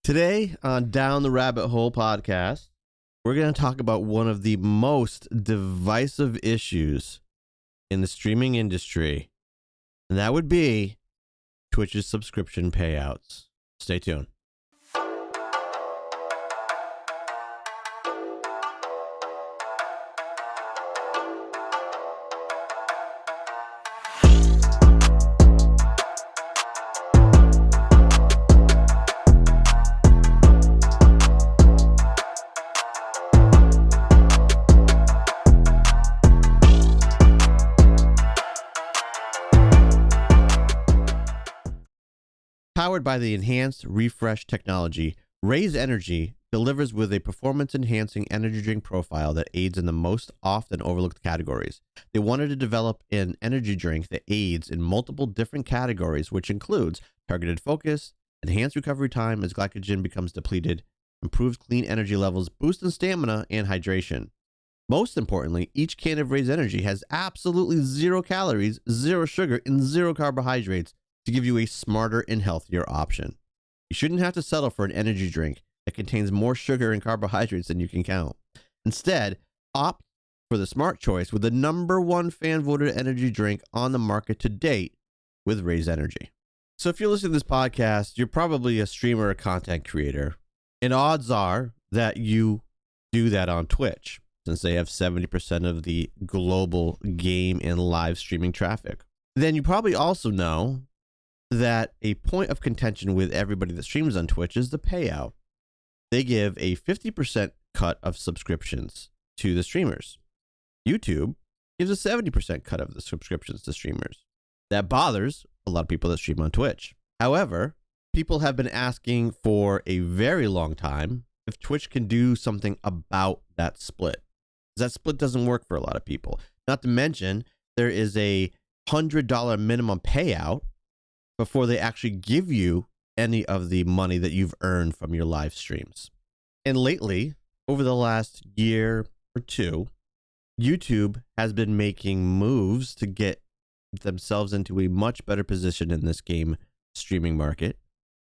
Today on Down the Rabbit Hole podcast, we're going to talk about one of the most divisive issues in the streaming industry, and that would be Twitch's subscription payouts. Stay tuned. Powered by the enhanced refresh technology, Raise Energy delivers with a performance-enhancing energy drink profile that aids in the most often overlooked categories. They wanted to develop an energy drink that aids in multiple different categories, which includes targeted focus, enhanced recovery time as glycogen becomes depleted, improves clean energy levels, boosts in stamina, and hydration. Most importantly, each can of Raise Energy has absolutely 0 calories, 0 sugar, and 0 carbohydrates, to give you a smarter and healthier option. You shouldn't have to settle for an energy drink that contains more sugar and carbohydrates than you can count. Instead, opt for the smart choice with the #1 fan voted energy drink on the market to date with Raise Energy. So if you're listening to this podcast, you're probably a streamer or content creator, and odds are that you do that on Twitch, since they have 70% of the global game and live streaming traffic. Then you probably also know that a point of contention with everybody that streams on Twitch is the payout. They give a 50% cut of subscriptions to the streamers. YouTube gives a 70% cut of the subscriptions to streamers. That bothers a lot of people that stream on Twitch. However, people have been asking for a very long time if Twitch can do something about that split. That split doesn't work for a lot of people. Not to mention, there is a $100 minimum payout before they actually give you any of the money that you've earned from your live streams. And lately, over the last year or two, YouTube has been making moves to get themselves into a much better position in this game streaming market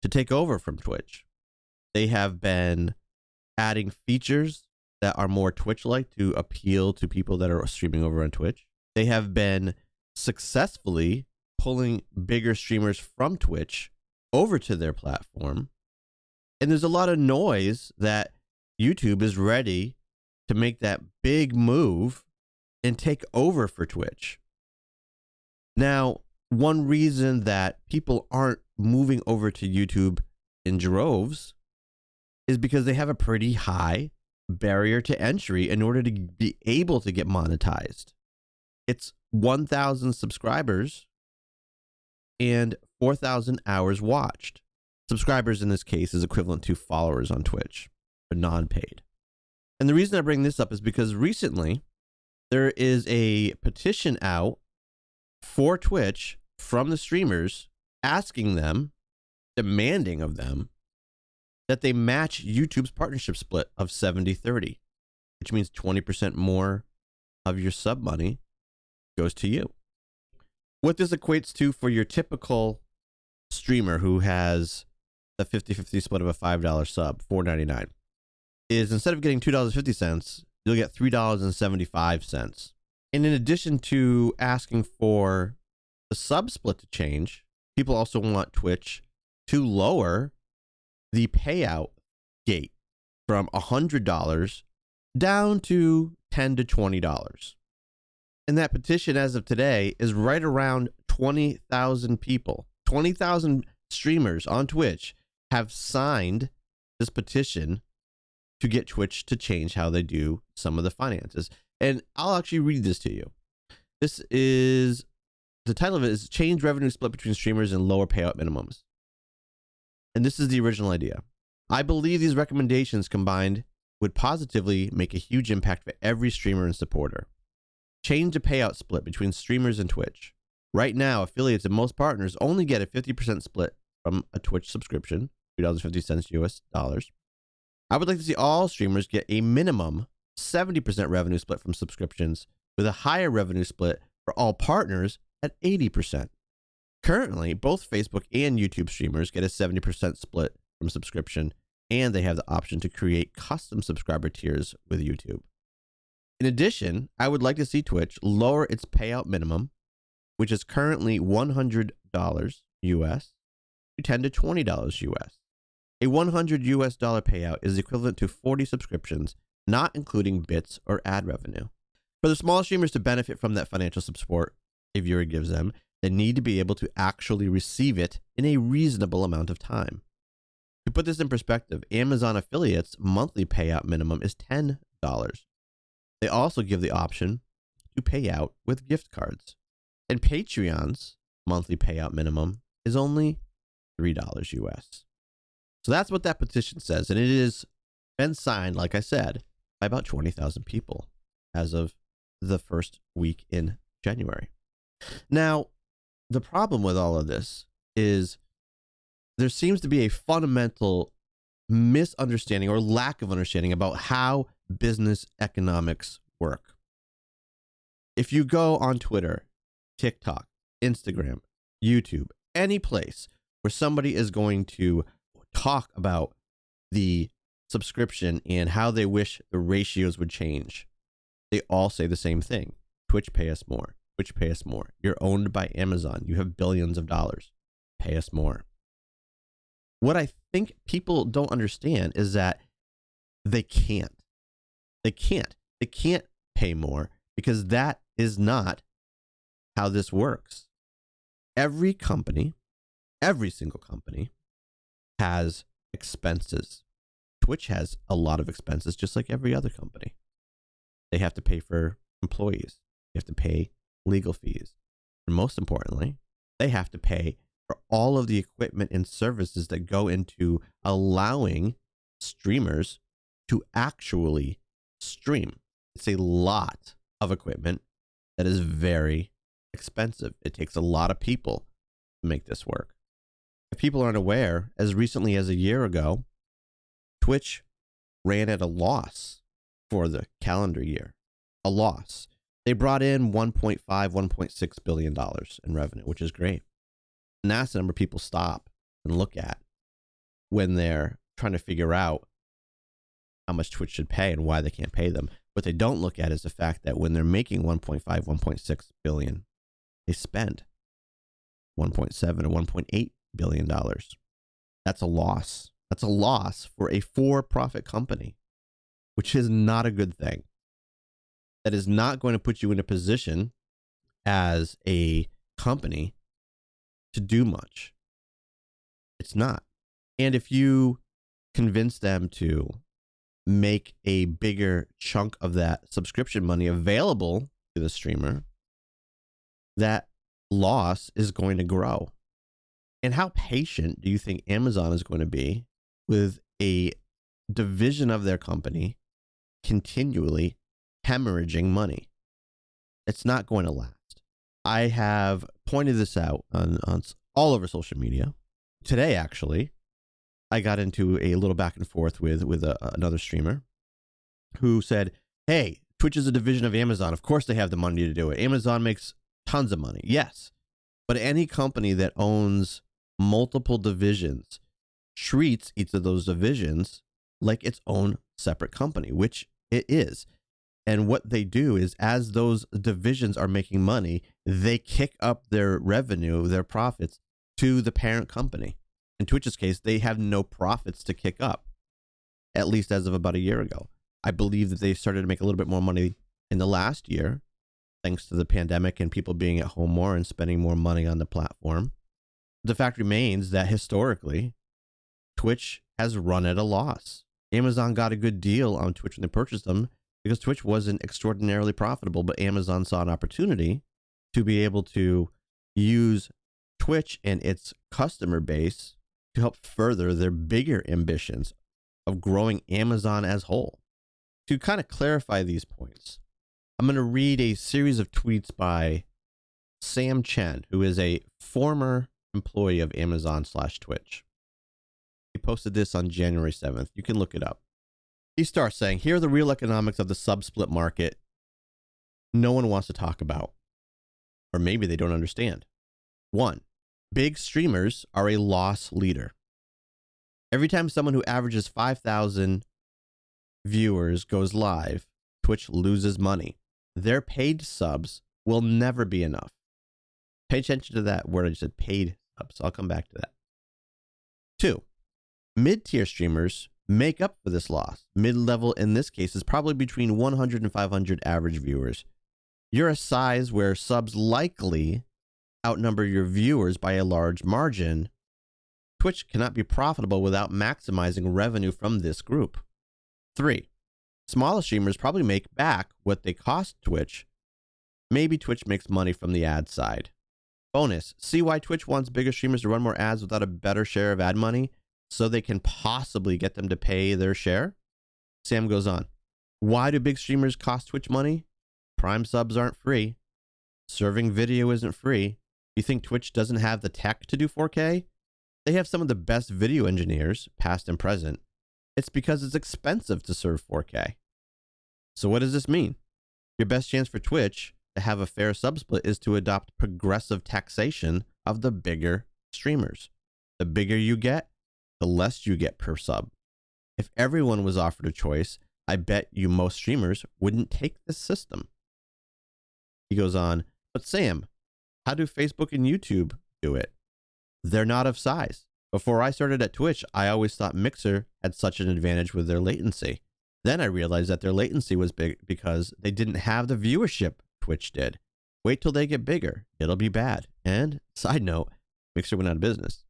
to take over from Twitch. They have been adding features that are more Twitch-like to appeal to people that are streaming over on Twitch. They have been successfully pulling bigger streamers from Twitch over to their platform. And there's a lot of noise that YouTube is ready to make that big move and take over for Twitch. Now, one reason that people aren't moving over to YouTube in droves is because they have a pretty high barrier to entry in order to be able to get monetized. It's 1,000 subscribers and 4,000 hours watched. Subscribers in this case is equivalent to followers on Twitch, but non-paid. And the reason I bring this up is because recently there is a petition out for Twitch from the streamers asking them, demanding of them, that they match YouTube's partnership split of 70-30, which means 20% more of your sub money goes to you. What this equates to for your typical streamer who has a 50-50 split of a $5 sub, $4.99, is instead of getting $2.50, you'll get $3.75. And in addition to asking for the sub split to change, people also want Twitch to lower the payout gate from $100 down to $10 to $20. And that petition as of today is right around 20,000 people. 20,000 streamers on Twitch have signed this petition to get Twitch to change how they do some of the finances. And I'll actually read this to you. This is, the title of it is Change Revenue Split Between Streamers and Lower Payout Minimums. And this is the original idea. I believe these recommendations combined would positively make a huge impact for every streamer and supporter. Change the payout split between streamers and Twitch. Right now, affiliates and most partners only get a 50% split from a Twitch subscription, $2.50 US dollars. I would like to see all streamers get a minimum 70% revenue split from subscriptions, with a higher revenue split for all partners at 80%. Currently, both Facebook and YouTube streamers get a 70% split from subscription, and they have the option to create custom subscriber tiers with YouTube. In addition, I would like to see Twitch lower its payout minimum, which is currently $100 US to $10 to $20 US. A $100 US payout is equivalent to 40 subscriptions, not including bits or ad revenue. For the small streamers to benefit from that financial support a viewer gives them, they need to be able to actually receive it in a reasonable amount of time. To put this in perspective, Amazon affiliates' monthly payout minimum is $10. They also give the option to pay out with gift cards. And Patreon's monthly payout minimum is only $3 US. So that's what that petition says. And it has been signed, like I said, by about 20,000 people as of the first week in January. Now, the problem with all of this is there seems to be a fundamental misunderstanding or lack of understanding about how business economics work. If you go on Twitter, TikTok, Instagram, YouTube, any place where somebody is going to talk about the subscription and how they wish the ratios would change, they all say the same thing. Twitch, pay us more. Twitch, pay us more. You're owned by Amazon. You have billions of dollars. Pay us more. What I think people don't understand is that they can't. They can't pay more because that is not how this works. Every company, every single company has expenses. Twitch has a lot of expenses, just like every other company. They have to pay for employees. They have to pay legal fees. And most importantly, they have to pay for all of the equipment and services that go into allowing streamers to actually stream. It's a lot of equipment that is very expensive. It takes a lot of people to make this work. If people aren't aware, as recently as a year ago, Twitch ran at a loss for the calendar year. A loss. They brought in $1.6 billion in revenue, which is great. And that's the number people stop and look at when they're trying to figure out how much Twitch should pay and why they can't pay them. What they don't look at is the fact that when they're making 1.6 billion, they spend 1.7 or $1.8 billion. That's a loss. That's a loss for a for-profit company, which is not a good thing. That is not going to put you in a position as a company to do much. It's not. And if you convince them to make a bigger chunk of that subscription money available to the streamer, that loss is going to grow. And how patient do you think Amazon is going to be with a division of their company continually hemorrhaging money? It's not going to last. I have pointed this out on all over social media. Today, actually, I got into a little back and forth with another streamer who said, hey, Twitch is a division of Amazon. Of course they have the money to do it. Amazon makes tons of money. Yes. But any company that owns multiple divisions treats each of those divisions like its own separate company, which it is. And what they do is, as those divisions are making money, they kick up their revenue, their profits, to the parent company. In Twitch's case, they have no profits to kick up, at least as of about a year ago. I believe that they started to make a little bit more money in the last year, thanks to the pandemic and people being at home more and spending more money on the platform. The fact remains that historically, Twitch has run at a loss. Amazon got a good deal on Twitch when they purchased them because Twitch wasn't extraordinarily profitable, but Amazon saw an opportunity to be able to use Twitch and its customer base to help further their bigger ambitions of growing Amazon as whole. To kind of clarify these points, I'm going to read a series of tweets by Sam Chen, who is a former employee of Amazon/Twitch. He posted this on January 7th. You can look it up. He starts saying, here are the real economics of the sub-split market no one wants to talk about, or maybe they don't understand. 1, big streamers are a loss leader. Every time someone who averages 5,000 viewers goes live, Twitch loses money. Their paid subs will never be enough. Pay attention to that word I just said, paid subs. I'll come back to that. 2, mid-tier streamers make up for this loss. Mid-level in this case is probably between 100 and 500 average viewers. You're a size where subs likely outnumber your viewers by a large margin. Twitch cannot be profitable without maximizing revenue from this group. 3, smaller streamers probably make back what they cost Twitch. Maybe Twitch makes money from the ad side. Bonus, see why Twitch wants bigger streamers to run more ads without a better share of ad money so they can possibly get them to pay their share? Sam goes on. Why do big streamers cost Twitch money? Prime subs aren't free. Serving video isn't free. You think Twitch doesn't have the tech to do 4K? They have some of the best video engineers, past and present. It's because it's expensive to serve 4K. So what does this mean? Your best chance for Twitch to have a fair sub split is to adopt progressive taxation of the bigger streamers. The bigger you get, the less you get per sub. If everyone was offered a choice, I bet you most streamers wouldn't take this system. He goes on, but Sam, how do Facebook and YouTube do it? They're not of size. Before I started at Twitch, I always thought Mixer had such an advantage with their latency. Then I realized that their latency was big because they didn't have the viewership Twitch did. Wait till they get bigger. It'll be bad. And side note, Mixer went out of business.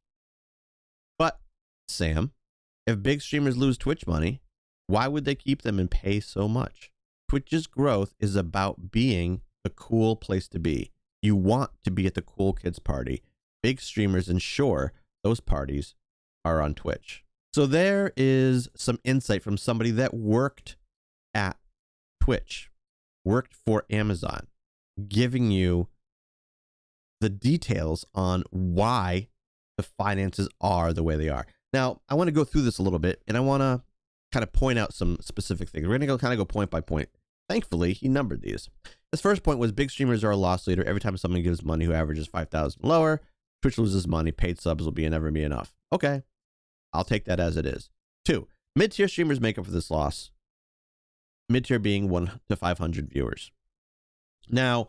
But Sam, if big streamers lose Twitch money, why would they keep them and pay so much? Twitch's growth is about being the cool place to be. You want to be at the cool kids party. Big streamers ensure those parties are on Twitch. So there is some insight from somebody that worked at Twitch, worked for Amazon, giving you the details on why the finances are the way they are. Now, I want to go through this a little bit, and I want to kind of point out some specific things. We're going to go point by point. Thankfully, he numbered these. His first point was big streamers are a loss leader. Every time someone gives money who averages 5,000 lower, Twitch loses money. Paid subs will never be enough. Okay, I'll take that as it is. 2, mid-tier streamers make up for this loss. Mid-tier being 1 to 500 viewers. Now,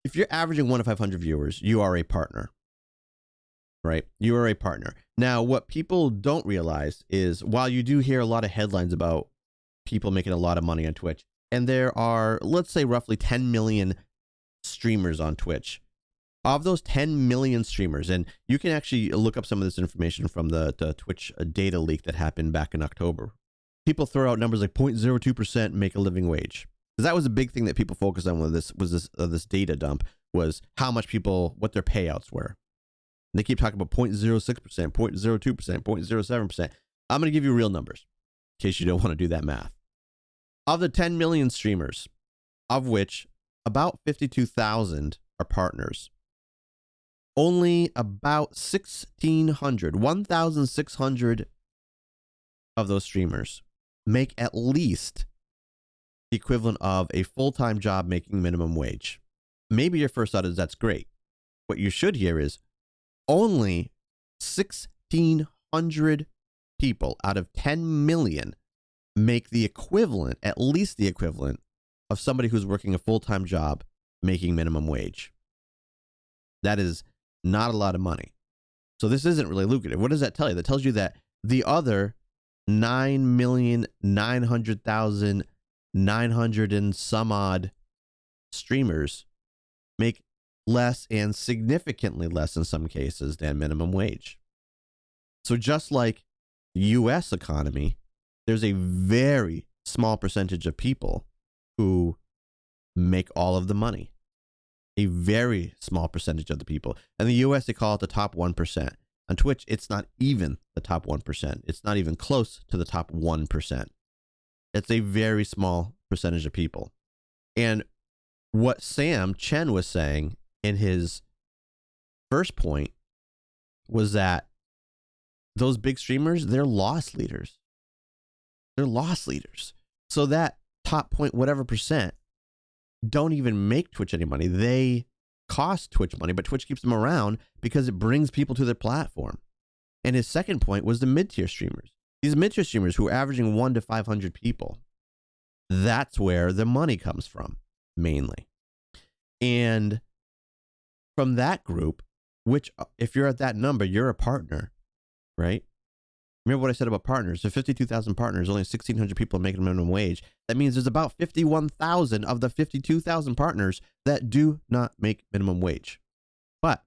if you're averaging 1 to 500 viewers, you are a partner, right? You are a partner. Now, what people don't realize is while you do hear a lot of headlines about people making a lot of money on Twitch, and there are, let's say, roughly 10 million streamers on Twitch. Of those 10 million streamers, and you can actually look up some of this information from the Twitch data leak that happened back in October. People throw out numbers like 0.02% make a living wage. Because that was a big thing that people focused on with this data dump, was how much people, what their payouts were. And they keep talking about 0.06%, 0.02%, 0.07%. I'm going to give you real numbers in case you don't want to do that math. Of the 10 million streamers, of which about 52,000 are partners, only about 1,600 of those streamers make at least the equivalent of a full-time job making minimum wage. Maybe your first thought is that's great. What you should hear is only 1,600 people out of 10 million make the equivalent, at least the equivalent, of somebody who's working a full-time job making minimum wage. That is not a lot of money. So this isn't really lucrative. What does that tell you? That tells you that the other 9,900,900 and some odd streamers make less, and significantly less in some cases, than minimum wage. So just like the US economy, there's a very small percentage of people who make all of the money. A very small percentage of the people. In the US, they call it the top 1%. On Twitch, it's not even the top 1%. It's not even close to the top 1%. It's a very small percentage of people. And what Sam Chen was saying in his first point was that those big streamers, they're loss leaders. They're loss leaders. So that top point, whatever percent, don't even make Twitch any money. They cost Twitch money, but Twitch keeps them around because it brings people to their platform. And his second point was the mid-tier streamers. These mid-tier streamers who are averaging 1 to 500 people. That's where the money comes from, mainly. And from that group, which if you're at that number, you're a partner, right? Remember what I said about partners? There's 52,000 partners, only 1,600 people making minimum wage. That means there's about 51,000 of the 52,000 partners that do not make minimum wage. But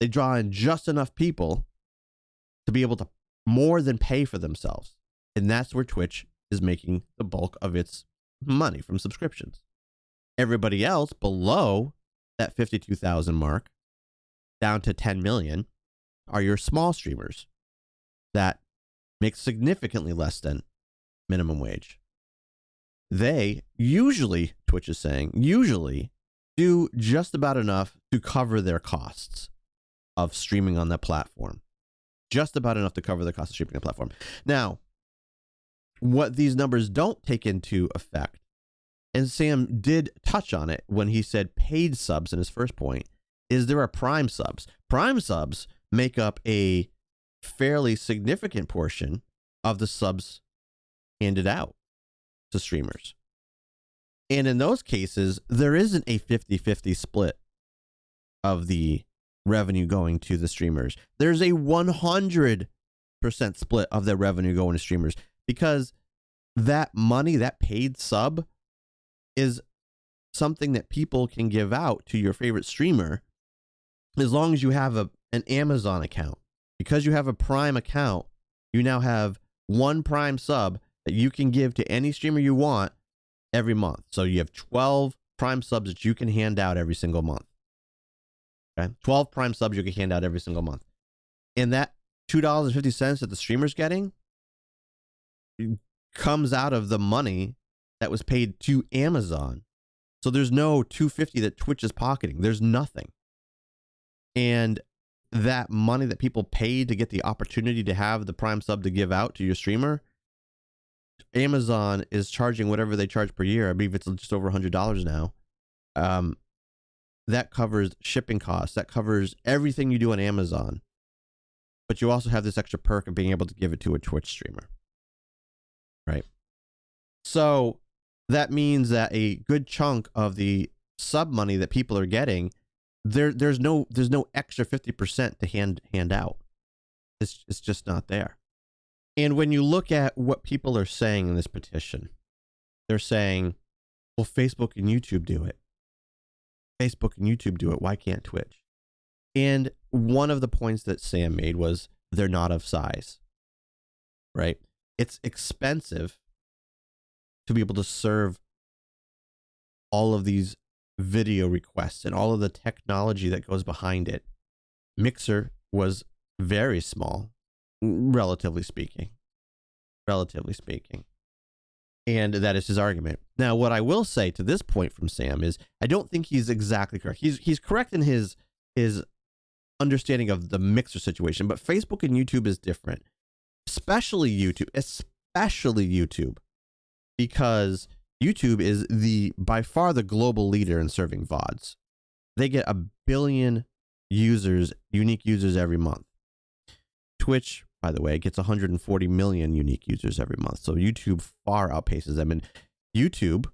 they draw in just enough people to be able to more than pay for themselves. And that's where Twitch is making the bulk of its money, from subscriptions. Everybody else below that 52,000 mark, down to 10 million, are your small streamers that make significantly less than minimum wage. They usually, Twitch is saying, usually do just about enough to cover their costs of streaming on that platform. Just about enough to cover the cost of streaming on the platform. Now, what these numbers don't take into effect, and Sam did touch on it when he said paid subs in his first point, is there are Prime subs. Prime subs make up a fairly significant portion of the subs handed out to streamers. And in those cases, there isn't a 50-50 split of the revenue going to the streamers. There's a 100% split of their revenue going to streamers, because that money, that paid sub, is something that people can give out to your favorite streamer as long as you have an Amazon account. Because you have a Prime account, you now have one Prime sub that you can give to any streamer you want every month. So you have 12 Prime subs that you can hand out every single month. Okay? 12 Prime subs you can hand out every single month. And that $2.50 that the streamer's getting comes out of the money that was paid to Amazon. So there's no $2.50 that Twitch is pocketing. There's nothing. And that money that people paid to get the opportunity to have the Prime sub to give out to your streamer, Amazon is charging whatever they charge per year. I believe it's just over $100 now. That covers shipping costs. That covers everything you do on Amazon. But you also have this extra perk of being able to give it to a Twitch streamer. Right? So that means that a good chunk of the sub money that people are getting, there's no extra 50% to hand out. It's just not there. And when you look at what people are saying in this petition, they're saying, well, Facebook and YouTube do it. Facebook and YouTube do it. Why can't Twitch? And one of the points that Sam made was they're not of size, right? It's expensive to be able to serve all of these video requests and all of the technology that goes behind it. Mixer was very small, relatively speaking. And that is his argument. Now, what I will say to this point from Sam is I don't think he's exactly correct. He's correct in his understanding of the Mixer situation, but Facebook and YouTube is different. Especially YouTube, because YouTube is by far the global leader in serving VODs. They get 1 billion users, unique users every month. Twitch, by the way, gets 140 million unique users every month. So YouTube far outpaces them. And YouTube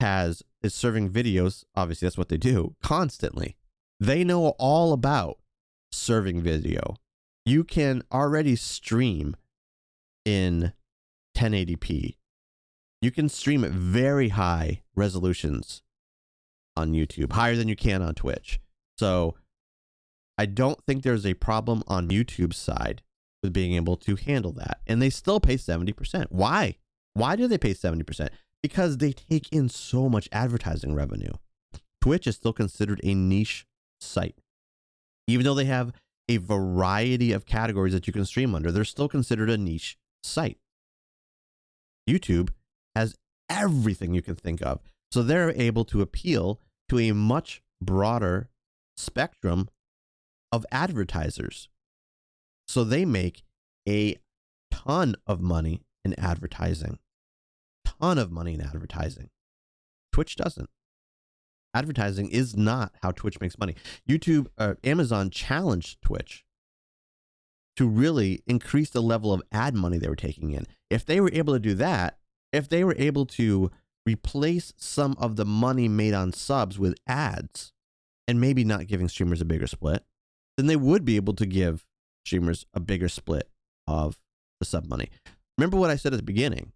is serving videos. Obviously, that's what they do constantly. They know all about serving video. You can already stream in 1080p. You can stream at very high resolutions on YouTube, higher than you can on Twitch. So I don't think there's a problem on YouTube's side with being able to handle that. And they still pay 70%. Why? Why do they pay 70%? Because they take in so much advertising revenue. Twitch is still considered a niche site. Even though they have a variety of categories that you can stream under, they're still considered a niche site. YouTube has everything you can think of. So they're able to appeal to a much broader spectrum of advertisers. So they make a ton of money in advertising. Twitch doesn't. Advertising is not how Twitch makes money. Amazon challenged Twitch to really increase the level of ad money they were taking in. If they were able to do that, if they were able to replace some of the money made on subs with ads and maybe not giving streamers a bigger split, then they would be able to give streamers a bigger split of the sub money. Remember what I said at the beginning.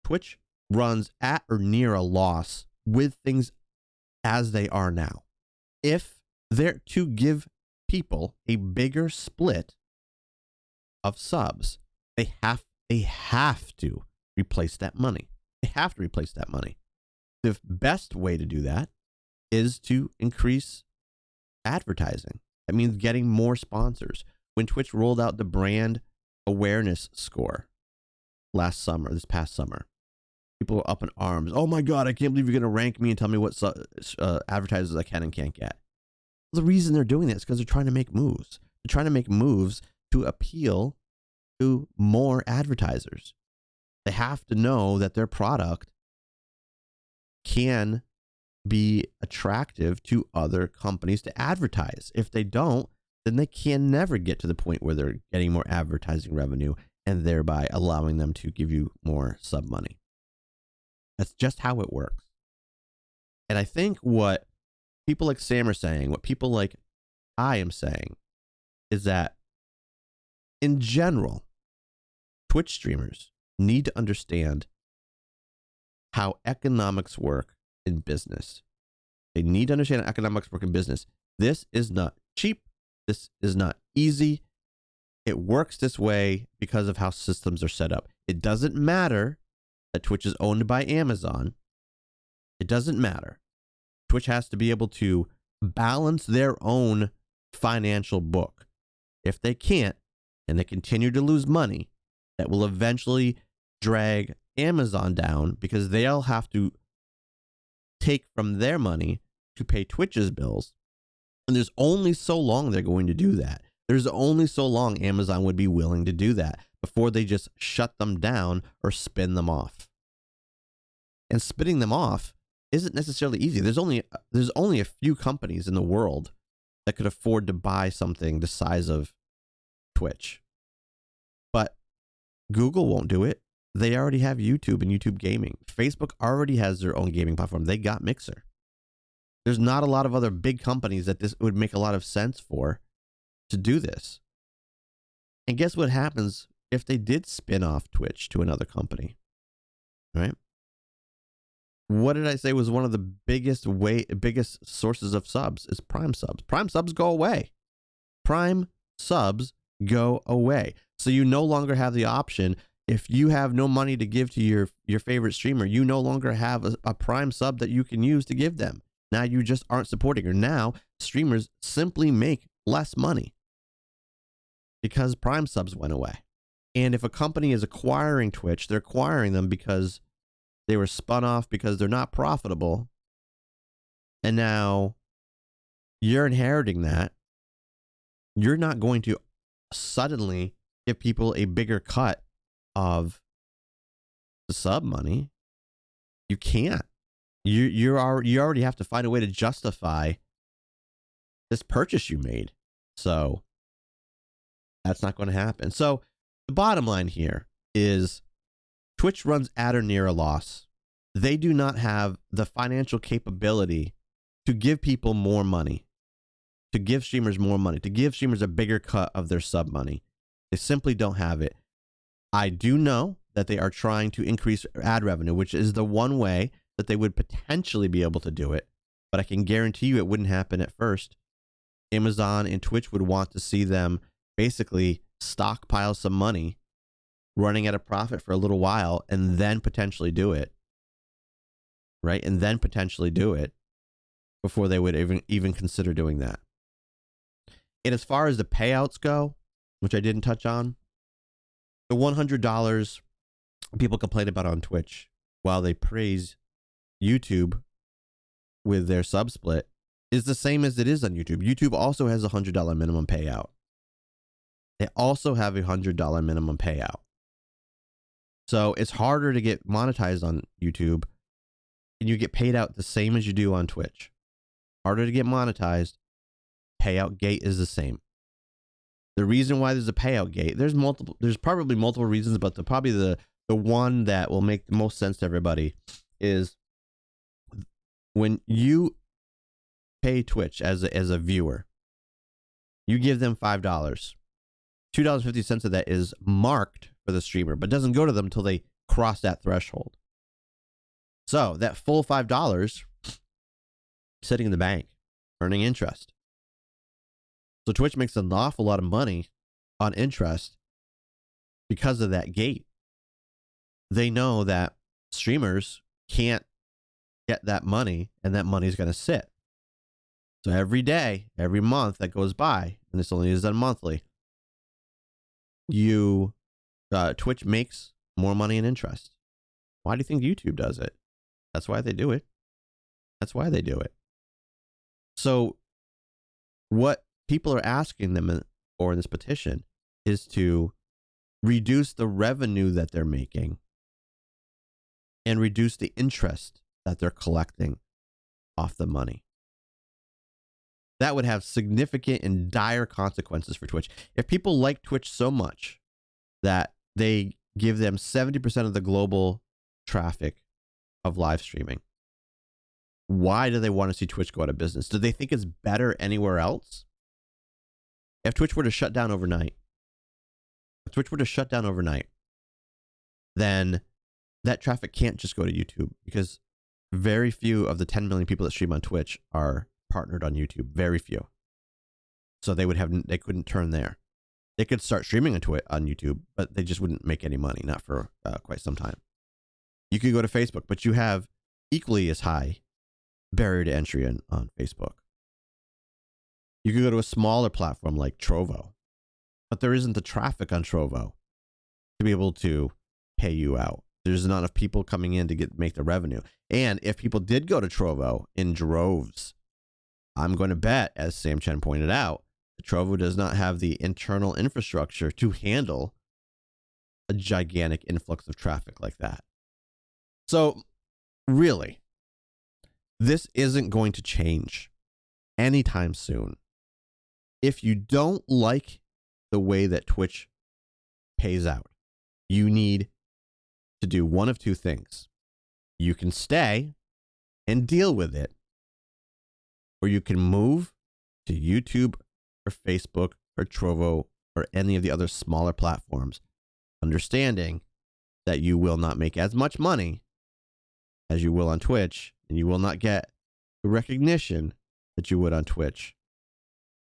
Twitch runs at or near a loss with things as they are now. If they're to give people a bigger split of subs, they have to replace that money. They have to replace that money. The best way to do that is to increase advertising. That means getting more sponsors. When Twitch rolled out the brand awareness score this past summer, people were up in arms. Oh my God, I can't believe you're going to rank me and tell me what advertisers I can and can't get. The reason they're doing that is because they're trying to make moves. They're trying to make moves to appeal to more advertisers. They have to know that their product can be attractive to other companies to advertise. If they don't, then they can never get to the point where they're getting more advertising revenue and thereby allowing them to give you more sub money. That's just how it works. And I think what people like Sam are saying, what people like I am saying, is that in general, Twitch streamers need to understand how economics work in business. They need to understand how economics work in business. This is not cheap. This is not easy. It works this way because of how systems are set up. It doesn't matter that Twitch is owned by Amazon. It doesn't matter. Twitch has to be able to balance their own financial book. If they can't, and they continue to lose money, that will eventually drag Amazon down because they'll have to take from their money to pay Twitch's bills. And there's only so long they're going to do that. There's only so long Amazon would be willing to do that before they just shut them down or spin them off. And spinning them off isn't necessarily easy. There's only a few companies in the world that could afford to buy something the size of Twitch. But Google won't do it. They already have YouTube and YouTube gaming. Facebook already has their own gaming platform. They got Mixer. There's not a lot of other big companies that this would make a lot of sense for to do this. And guess what happens if they did spin off Twitch to another company? Right? What did I say was one of the biggest sources of subs is Prime subs. Prime subs go away. Prime subs go away. So you no longer have the option. If you have no money to give to your favorite streamer, you no longer have a Prime sub that you can use to give them. Now you just aren't supporting her. Now streamers simply make less money because Prime subs went away. And if a company is acquiring Twitch, they're acquiring them because they were spun off because they're not profitable. And now you're inheriting that. You're not going to suddenly give people a bigger cut of the sub money. You can't. You already have to find a way to justify this purchase you made. So that's not going to happen. So the bottom line here is Twitch runs at or near a loss. They do not have the financial capability to give people more money, to give streamers more money, to give streamers a bigger cut of their sub money. They simply don't have it. I do know that they are trying to increase ad revenue, which is the one way that they would potentially be able to do it. But I can guarantee you it wouldn't happen at first. Amazon and Twitch would want to see them basically stockpile some money, running at a profit for a little while, and then potentially do it. Right? And then potentially do it before they would even consider doing that. And as far as the payouts go, which I didn't touch on, the $100 people complain about on Twitch while they praise YouTube with their sub split is the same as it is on YouTube. YouTube also has a $100 minimum payout. They also have a $100 minimum payout. So it's harder to get monetized on YouTube, and you get paid out the same as you do on Twitch. Harder to get monetized. Payout gate is the same. The reason why there's a payout gate, there's probably multiple reasons, but probably the one that will make the most sense to everybody is when you pay Twitch as a viewer, you give them $5. $2.50 of that is marked for the streamer, but doesn't go to them until they cross that threshold. So that full $5 sitting in the bank, earning interest. So Twitch makes an awful lot of money on interest because of that gate. They know that streamers can't get that money, and that money is going to sit. So every day, every month that goes by, and this only is done monthly, Twitch makes more money in interest. Why do you think YouTube does it? That's why they do it. That's why they do it. So what people are asking them for in this petition is to reduce the revenue that they're making and reduce the interest that they're collecting off the money. That would have significant and dire consequences for Twitch. If people like Twitch so much that they give them 70% of the global traffic of live streaming, why do they want to see Twitch go out of business? Do they think it's better anywhere else? If Twitch were to shut down overnight, then that traffic can't just go to YouTube, because very few of the 10 million people that stream on Twitch are partnered on YouTube. Very few. So they couldn't turn there. They could start streaming on YouTube, but they just wouldn't make any money, not for quite some time. You could go to Facebook, but you have equally as high barrier to entry on Facebook. You could go to a smaller platform like Trovo, but there isn't the traffic on Trovo to be able to pay you out. There's not enough people coming in to make the revenue. And if people did go to Trovo in droves, I'm going to bet, as Sam Chen pointed out, Trovo does not have the internal infrastructure to handle a gigantic influx of traffic like that. So really, this isn't going to change anytime soon. If you don't like the way that Twitch pays out, you need to do one of two things. You can stay and deal with it, or you can move to YouTube or Facebook or Trovo or any of the other smaller platforms, understanding that you will not make as much money as you will on Twitch, and you will not get the recognition that you would on Twitch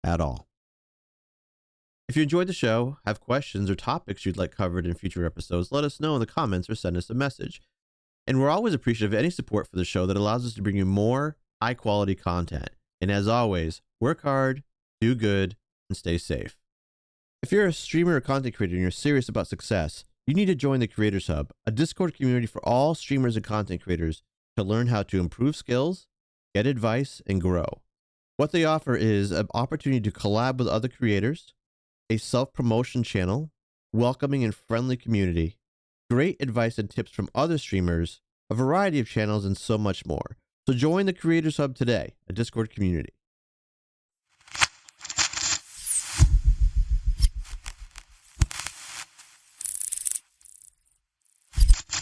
at all. If you enjoyed the show, have questions or topics you'd like covered in future episodes, let us know in the comments or send us a message. And we're always appreciative of any support for the show that allows us to bring you more high quality content. And as always, work hard, do good, and stay safe. If you're a streamer or content creator and you're serious about success, you need to join the Creators Hub, a Discord community for all streamers and content creators to learn how to improve skills, get advice, and grow. What they offer is an opportunity to collab with other creators, a self-promotion channel, welcoming and friendly community, great advice and tips from other streamers, a variety of channels, and so much more. So join the Creators Hub today, a Discord community.